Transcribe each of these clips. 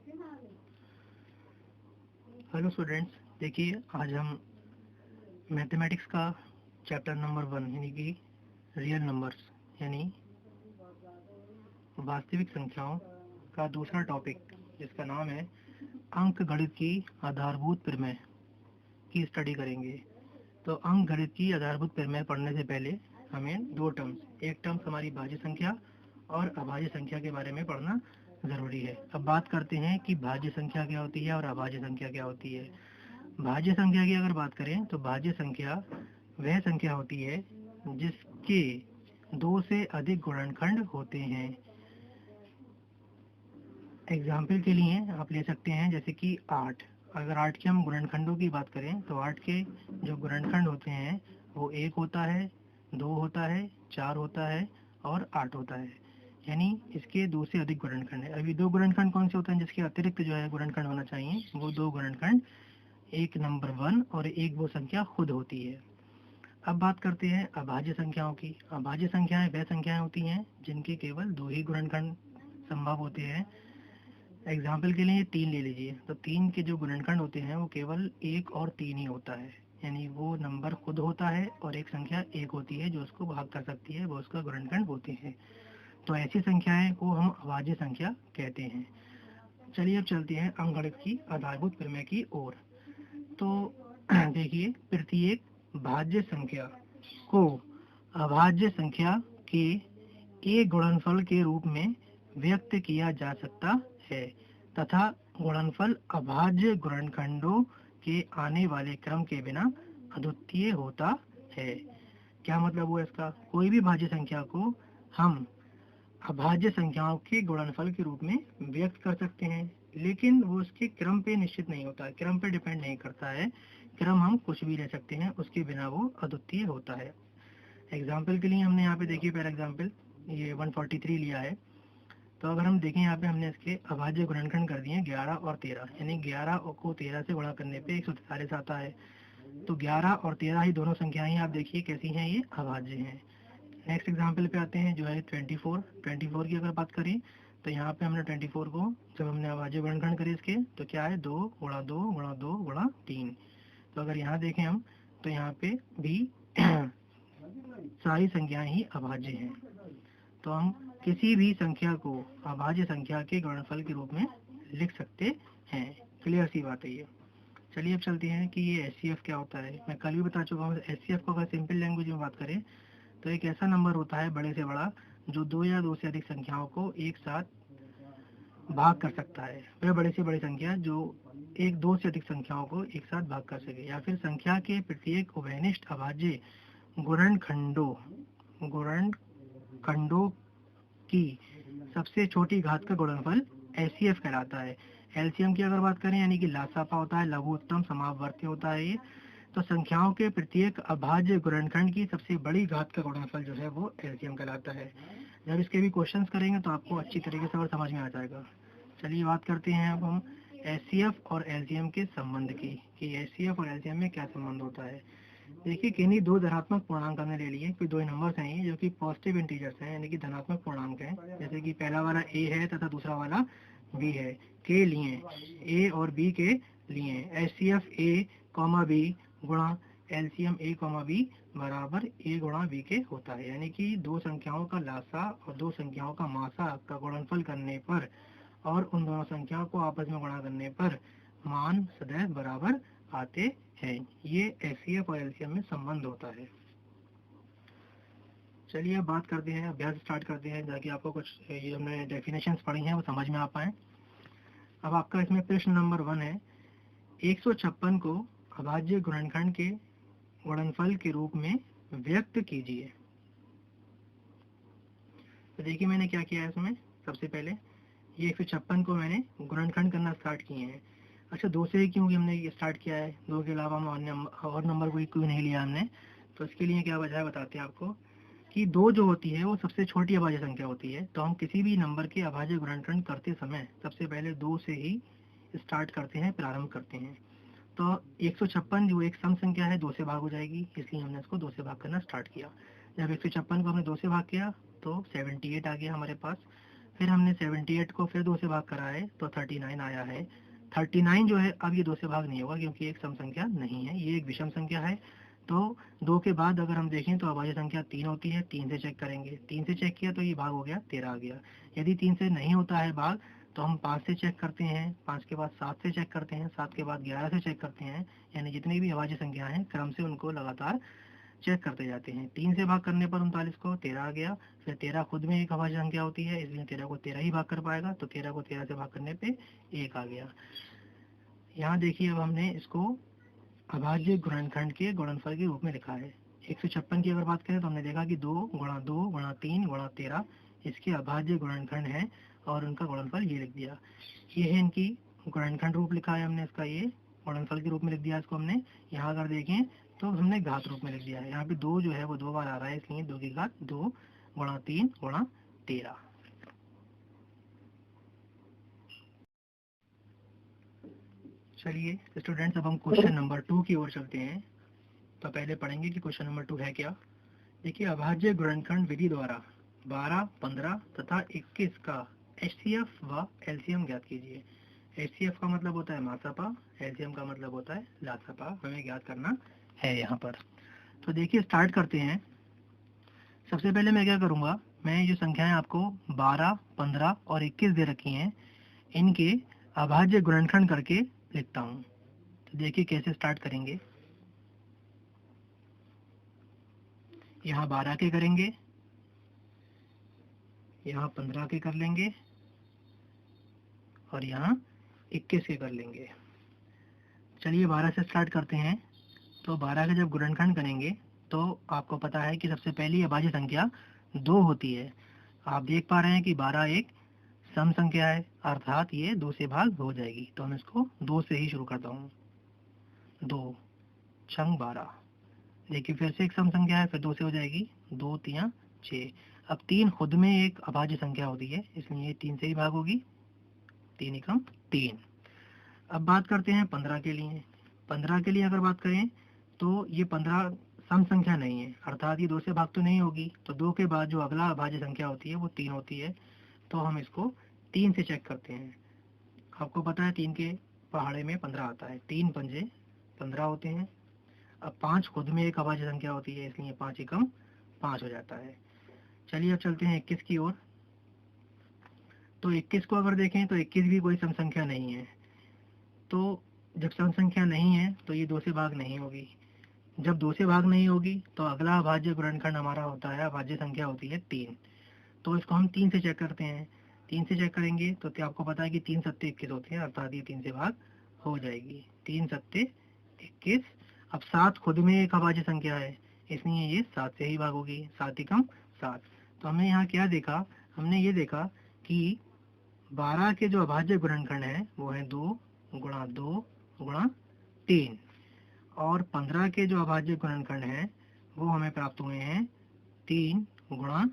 Hello students, देखिए आज हम मैथमेटिक्स का चैप्टर नंबर 1 यानी कि रियल नंबर्स यानी वास्तविक संख्याओं का दूसरा टॉपिक जिसका नाम है अंक गणित की आधारभूत प्रमेय की स्टडी करेंगे। तो अंक गणित की आधारभूत प्रमेय पढ़ने से पहले हमें दो टर्म्स, एक टर्म्स हमारी भाज्य संख्या और अभाज्य संख्या के बारे में पढ़ना ज़रूरी है। अब बात करते हैं कि भाज्य संख्या क्या होती है और अभाज्य संख्या क्या होती है। भाज्य संख्या की अगर बात करें तो भाज्य संख्या वह संख्या होती है जिसके दो से अधिक गुणनखंड होते हैं। एग्जाम्पल के लिए आप ले सकते हैं जैसे कि 8। अगर 8 के हम गुणनखंडों की बात करें तो 8 के जो गुणनखंड होते हैं वो 1 होता है, 2 होता है, 4 होता है और 8 होता है। यानी इसके दो से अधिक गुणनखंड है। अभी दो गुणनखंड कौन से होते हैं जिसके अतिरिक्त जो है गुणनखंड होना चाहिए, वो दो गुणनखंड, एक नंबर 1 और एक वो संख्या खुद होती है। अब बात करते हैं अभाज्य संख्याओं की। अभाज्य संख्याएं वह संख्याएं होती हैं जिनके केवल दो ही गुणनखंड संभव होते हैं। एग्जाम्पल के लिए 3 ले लीजिए, तो 3 के जो गुणनखंड होते हैं वो केवल 1 और 3 ही होता है। यानी वो नंबर खुद होता है और एक संख्या 1 होती है जो उसको भाग कर सकती है, वो उसका गुणनखंड होते हैं। तो ऐसी संख्याएं को हम अभाज्य संख्या कहते हैं। चलिए अब चलते हैं अंकगणित की आधारभूत प्रमेय की ओर। तो देखिए, प्रत्येक भाज्य संख्या को अभाज्य संख्या के एक गुणनफल के रूप में व्यक्त किया जा सकता है तथा गुणनफल अभाज्य गुणनखंडों के आने वाले क्रम के बिना अद्वितीय होता है। क्या मतलब हुआ इसका? कोई भी भाज्य संख्या को हम अभाज्य संख्याओं के गुणनफल के रूप में व्यक्त कर सकते हैं, लेकिन वो उसके क्रम पे निश्चित नहीं होता है, क्रम पे डिपेंड नहीं करता है। क्रम हम कुछ भी ले सकते हैं, उसके बिना वो अद्वितीय होता है। एग्जाम्पल के लिए हमने यहाँ पे देखिए, पहला एग्जाम्पल ये 143 लिया है। तो अगर हम देखें यहाँ पे हमने इसके अभाज्य गुणनखंड कर दिए 11 और 13, यानी 11 को 13 से गुणा करने पे 143 आता है। तो 11 और 13 ही दोनों संख्याएं आप देखिए कैसी हैं, ये अभाज्य हैं। नेक्स्ट एग्जाम्पल पे आते हैं जो है 24 की अगर बात करें तो यहाँ पे हमने 24 को जब हमने अभाज्य गुणनखंड करे इसके तो क्या है, 2 गुणा 2 गुणा 2 गुणा 3। तो अगर यहाँ देखें हम तो यहाँ पे भी सारी संख्याएं ही अभाज्य हैं। तो हम किसी भी संख्या को अभाज्य संख्या के गुणनफल के रूप में लिख सकते हैं। क्लियर सी बात है ये। चलिए अब चलते हैं कि ये एचसीएफ क्या होता है। मैं कल भी बता चुका हूँ। एचसीएफ को अगर सिंपल लैंग्वेज में बात करें तो एक ऐसा नंबर होता है बड़े से बड़ा जो दो या दो से अधिक संख्याओं को एक साथ भाग कर सकता है। वह बड़े से बड़ी संख्या जो एक दो से अधिक संख्याओं को एक साथ भाग कर सके, या फिर संख्या के प्रत्येक उभयनिष्ठ अभाज्य गुणनखंडों की सबसे छोटी घात का गुणनफल एचसीएफ कहलाता है। एलसीएम की अगर बात करें यानी कि लासापा होता है, लघु उत्तम समावर्ती होता है ये। तो संख्याओं के प्रत्येक अभाज्य गुणनखंड की सबसे बड़ी घात का गुणनफल जो है वो एलसीएम कहलाता है। जब इसके भी क्वेश्चंस करेंगे तो आपको अच्छी तरीके से और समझ में आ जाएगा। चलिए बात करते हैं अब हम एचसीएफ और एलसीएम के संबंध की, कि एचसीएफ और एलसीएम में क्या संबंध होता है। देखिए, किन्हीं दो धनात्मक पूर्णांक हमने ले लिए, कोई दो नंबर्स हैं ये जो कि पॉजिटिव इंटीजर्स हैं, यानी कि धनात्मक पूर्णांक हैं। जैसे कि पहला वाला ए है तथा दूसरा वाला बी है, के लिए ए और बी के लिए एचसीएफ ए कॉमा बी गुणा एलसीएम ए कॉमा बी बराबर ए गुणा बी के होता है। यानी कि दो संख्याओं का लासा और दो संख्याओं का मासा का गुणनफल करने पर और उन दोनों संख्याओं को आपस में गुणा करने पर मान सदैव बराबर आते हैं। ये एचसीएफ और एलसीएम में संबंध होता है। चलिए अब बात करते हैं, अभ्यास स्टार्ट करते हैं ताकि आपको कुछ ये हमने डेफिनेशंस पढ़ी हैं वो समझ में आ पाए। अब आपका इसमें प्रश्न नंबर 1 है, 156 को अभाज्य गुणनखंड के गुणनफल के रूप में व्यक्त कीजिए। तो देखिए मैंने क्या किया है इसमें, सबसे पहले ये 156 को मैंने गुणनखंड करना स्टार्ट किए हैं। अच्छा, दो से क्यों हमने ये स्टार्ट किया है, दो के अलावा हम और नंबर कोई क्यों नहीं लिया हमने? तो इसके लिए क्या वजह है बताते हैं आपको, कि दो जो होती है वो सबसे छोटी अभाज्य संख्या होती है। तो हम किसी भी नंबर के अभाज्य गुणनखंड करते समय सबसे पहले दो से ही स्टार्ट करते हैं, प्रारंभ करते हैं। तो 156 जो एक सम संख्या है, दो से भाग हो जाएगी, इसलिए हमने इसको दो से भाग करना स्टार्ट किया। जब 156 को हमने दो से भाग किया तो 78 आ गया हमारे पास। फिर हमने 78 को फिर 2 से भाग करा है तो 39 आया है। 39 जो है अब ये 2 से भाग नहीं होगा क्योंकि एक सम संख्या नहीं है, ये एक विषम संख्या है। तो 2 के बाद अगर हम देखें तो अभाज्य संख्या 3 होती है, 3 से चेक करेंगे, 3 से चेक किया तो ये भाग हो गया 13 आ गया। यदि 3 से नहीं होता है भाग तो हम 5 से चेक करते हैं, 5 के बाद 7 से चेक करते हैं, 7 के बाद 11 से चेक करते हैं, यानी जितनी भी अभाज्य संख्या हैं क्रम से उनको लगातार चेक करते जाते हैं। 3 से भाग करने पर 39 को 13 आ गया। फिर 13 खुद में एक अभाज्य संख्या होती है, इसलिए 13 को 13 ही भाग कर पाएगा, तो 13 को 13 से भाग करने पे 1 आ गया। यहाँ देखिए अब हमने इसको अभाज्य गुणनखंड के गुणनफल के रूप में लिखा है। 156 की अगर बात करें तो हमने देखा कि 2 गुणा 2 गुणा 3 गुणा 13 इसके अभाज्य गुणनखंड है और उनका गुणनफल ये लिख दिया। ये है इनकी गुणनखंड रूप लिखा है हमने, इसका ये गुणनफल के रूप में लिख दिया इसको हमने। यहाँ अगर देखें तो हमने घात रूप में लिख दिया है। यहाँ पे 2 जो है वो 2 बार आ रहा है, इसलिए 2 की घात 2 गुणा 3 गुणा 13। चलिए स्टूडेंट्स अब हम क्वेश्चन नंबर 2 की ओर चलते हैं। तो पहले पढ़ेंगे कि क्वेश्चन नंबर 2 है क्या। देखिए अभाज्य गुणनखंड विधि द्वारा 12, 15 तथा 21 का HCF व LCM ज्ञात कीजिए। HCF का मतलब होता है मासापा, LCM का मतलब होता है लासापा, हमें ज्ञात करना है यहाँ पर। तो देखिए स्टार्ट करते हैं। सबसे पहले मैं क्या करूँगा, मैं जो संख्याएं आपको 12, 15 और 21 दे रखी हैं इनके अभाज्य गुणनखंड करके लिखता हूँ। तो देखिए कैसे स्टार्ट करेंगे। यहाँ 12 के करेंगे, यहाँ 15 के कर लेंगे और यहाँ 21 के कर लेंगे। चलिए 12 से स्टार्ट करते हैं। तो 12 का जब गुणनखंड करेंगे तो आपको पता है कि सबसे पहली अभाज्य संख्या 2 होती है। आप देख पा रहे हैं कि 12 एक सम संख्या है, अर्थात ये 2 से भाग हो जाएगी। तो हम इसको 2 से ही शुरू करता हूँ। 2 छंग 12। देखिए फिर से एक सम संख्या है, फिर 2 से हो जाएगी, 2 3 6। अब 3 खुद में एक अभाज्य संख्या होती है, इसलिए ये 3 से ही भाग होगी, 3 एकम 3। अब बात करते हैं 15 के लिए। 15 के लिए अगर बात करें तो ये 15 सम संख्या नहीं है, अर्थात ये 2 से भाग तो नहीं होगी। तो 2 के बाद जो अगला अभाज्य संख्या होती है वो 3 होती है, तो हम इसको 3 से चेक करते हैं। आपको पता है 3 के पहाड़े में 15 आता है, 3 पंजे 15 होते हैं। अब 5 खुद में एक अभाज्य संख्या होती है, इसलिए 5 एकम 5 हो जाता है। चलिए अब चलते हैं 21 की ओर। तो 21 को अगर देखें तो 21 भी कोई सम संख्या नहीं है। तो जब सम संख्या नहीं है तो ये 2 से भाग नहीं होगी। जब 2 से भाग नहीं होगी तो अगला अभाज्य गुणनखंड हमारा होता है, अभाज्य संख्या होती है 3। तो इसको हम 3 से चेक करते हैं। 3 से चेक करेंगे तो क्या आपको पता है कि 3 सत्ते 21 होते हैं, अर्थात ये 3 से भाग हो जाएगी, 3 सत्ते 21। अब 7 खुद में एक अभाज्य संख्या है, इसलिए ये 7 से ही भाग होगी, 7 एकम 7। तो हमने यहाँ क्या देखा, हमने ये देखा कि 12 के जो अभाज्य गुणनखंड है वो है 2 गुणा 2 गुणा 3, और 15 के जो अभाज्य गुणनखंड है वो हमें प्राप्त हुए हैं 3 गुणा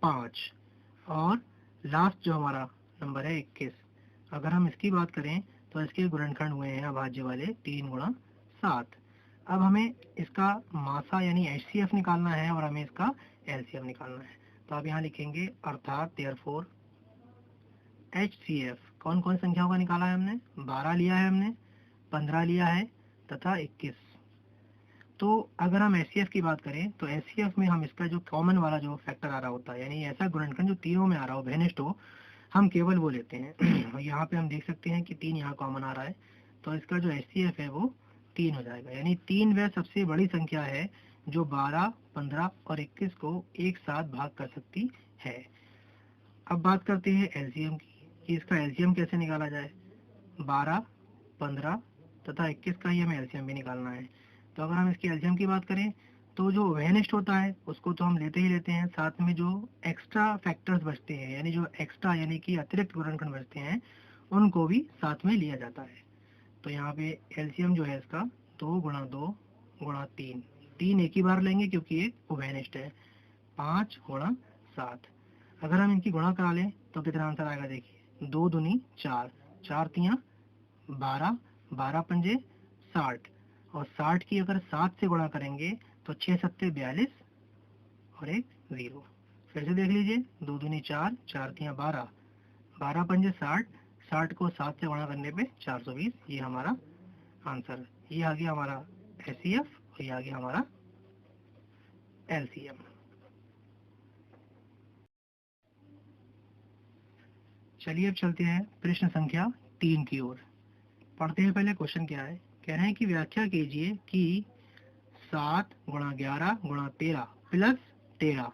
5, और लास्ट जो हमारा नंबर है 21। अगर हम इसकी बात करें तो इसके गुणनखंड हुए हैं अभाज्य वाले 3 गुणा 7। अब हमें इसका मासा यानी HCF निकालना है और हमें इसका LCM निकालना है। तो आप यहाँ लिखेंगे अर्थात देयरफॉर HCF कौन कौन संख्याओं का निकाला है हमने, 12 लिया है हमने, 15 लिया है तथा 21। तो अगर हम HCF की बात करें तो HCF में हम इसका जो कॉमन वाला जो फैक्टर आ रहा होता है, यानी ऐसा गुणनखंड जो तीनों में आ रहा हो, बेनिस्ट हो, हम केवल वो लेते हैं। यहाँ पे हम देख सकते हैं कि 3 यहाँ कॉमन आ रहा है, तो इसका जो HCF है वो 3 हो जाएगा। यानी 3 वह सबसे बड़ी संख्या है जो 12, 15 और 21 को एक साथ भाग कर सकती है। अब बात करते हैं LCM की, कि इसका LCM कैसे निकाला जाए। 12, 15 तथा 21 का ही हमें LCM भी निकालना है। तो अगर हम इसकी LCM की बात करें तो जो वेनिस्ट होता है उसको तो हम लेते ही लेते हैं, साथ में जो एक्स्ट्रा फैक्टर्स बचते हैं, यानी जो एक्स्ट्रा यानी कि अतिरिक्त गुणनखंड बचते हैं, उनको भी साथ में लिया जाता है। तो यहाँ पे LCM जो है इसका 2 गुणा 2 गुणा 3, 3 एक ही बार लेंगे क्योंकि ये वेनिस्ट है, 5 गुणा 7। अगर हम इनकी गुणा करा लें तो कितना आंसर आएगा, देखिए 2 दूनी 4, 4 तियां 12, 12 पंजे 60, और 60 की अगर 7 से गुणा करेंगे तो 6 सत्ते 42 और एक 0। फिर से देख लीजिए, 2 दूनी 4, 4 तियाँ 12, 12 पंजे 60, 60 को 7 से गुणा करने पे 420, ये हमारा आंसर। ये आ गया हमारा HCF और ये आ गया हमारा LCM। चलिए अब चलते हैं प्रश्न संख्या 3 की ओर। पढ़ते हैं पहले क्वेश्चन क्या है। कह रहे हैं कि व्याख्या कीजिए कि 7 गुणा 11 गुणा 13 प्लस 13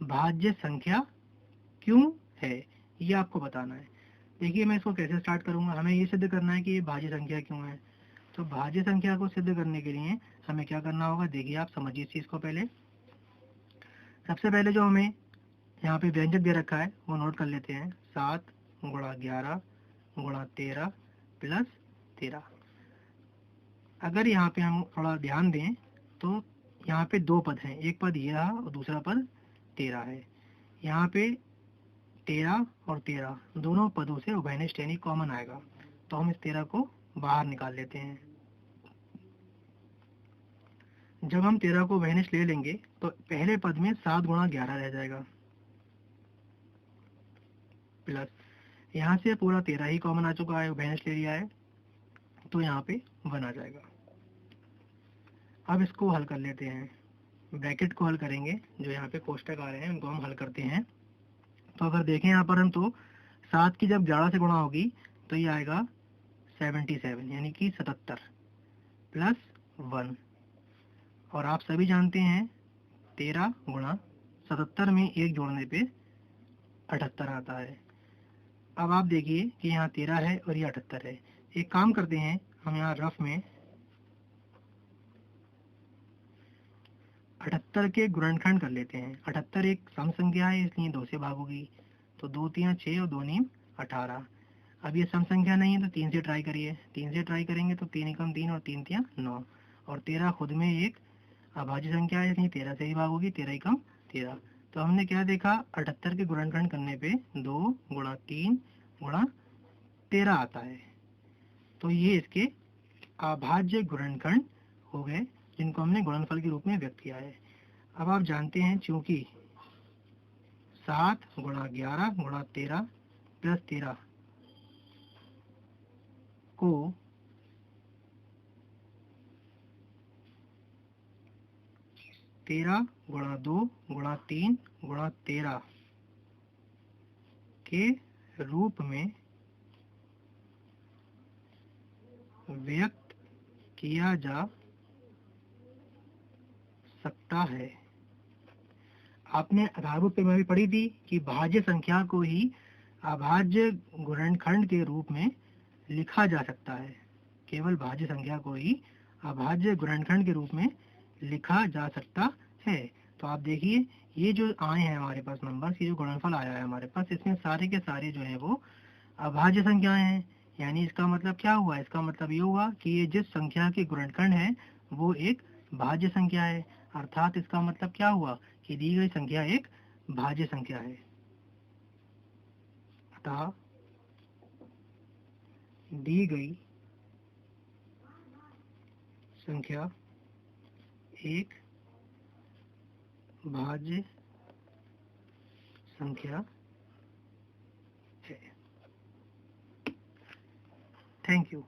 भाज्य संख्या क्यों है, ये आपको बताना है। देखिए मैं इसको कैसे स्टार्ट करूंगा, हमें ये सिद्ध करना है कि ये भाज्य संख्या क्यों है। तो भाज्य संख्या को सिद्ध करने के लिए हमें क्या करना होगा, देखिए आप समझिए इस चीज को। पहले सबसे पहले जो हमें यहाँ पे व्यंजक दे रखा है वो नोट कर लेते हैं। 7 गुणा 11 गुणा 13 प्लस 13। अगर यहाँ पे हम थोड़ा ध्यान दें तो यहाँ पे दो पद हैं, एक पद ये रहा और दूसरा पद 13 है। यहाँ पे 13 और 13 दोनों पदों से उभयनिष्ठ यानी कॉमन आएगा, तो हम इस 13 को बाहर निकाल लेते हैं। जब हम 13 को उभयनिष्ठ ले लेंगे तो पहले पद में 7 गुणा 11 रह जाएगा, प्लस यहाँ से पूरा 13 ही कॉमन आ चुका है, उभयनिष्ठ ले लिया है, तो यहाँ पे 1 आ जाएगा। अब इसको हल कर लेते हैं, ब्रैकेट को हल करेंगे, जो यहाँ पे कोष्टक आ रहे हैं उनको हम हल करते हैं। तो अगर देखें यहाँ पर हम, तो 7 की जब 11 से गुणा होगी तो ये आएगा 77 यानी कि 77 प्लस 1। और आप सभी जानते हैं 13 गुणा 77 में 1 जोड़ने पे 78 आता है। अब आप देखिए कि यहाँ 13 है और ये 78 है। एक काम करते हैं, हम यहाँ रफ में 78 के गुणनखंड कर लेते हैं। 78 एक सम संख्या है इसलिए 2 से भाग होगी, तो 2 तियाँ 6 और 2 नीम 18। अब ये सम संख्या नहीं है तो 3 से ट्राई करिए, 3 से ट्राई करेंगे तो 3 एकम 3 और 3 तियाँ 9, और 13 खुद में एक अभाज्य संख्या है इसलिए 13 से ही भाग होगी, 13 एकम 13। तो हमने क्या देखा, 78 के गुणनखंड करने पे 2 गुणा 3 गुणा 13 आता है। तो ये इसके अभाज्य गुणनखंड हो गए, जिनको हमने गुणनफल के रूप में व्यक्त किया है। अब आप जानते हैं चूंकि 7 गुणा 11 गुणा 13 प्लस 13 को 13 गुणा 2 गुणा 3 गुणा 13 के रूप में व्यक्त किया जा सकता है। आपने आधारभूत पे में भी पढ़ी थी कि भाज्य संख्या को ही अभाज्य गुणनखंड के रूप में लिखा जा सकता है, केवल भाज्य संख्या को ही अभाज्य गुणनखंड के रूप में लिखा जा सकता है। तो आप देखिए ये जो आए हैं हमारे पास नंबर, ये जो गुणनफल आया है हमारे पास, इसमें सारे के सारे जो है वो अभाज्य संख्याएं हैं। यानी इसका मतलब क्या हुआ, इसका मतलब ये हुआ कि ये जिस संख्या के गुणनखंड है वो एक भाज्य संख्या है, अर्थात इसका मतलब क्या हुआ कि दी गई संख्या एक भाज्य संख्या है। अतः दी गई संख्या एक भाज्य संख्या है। Thank you.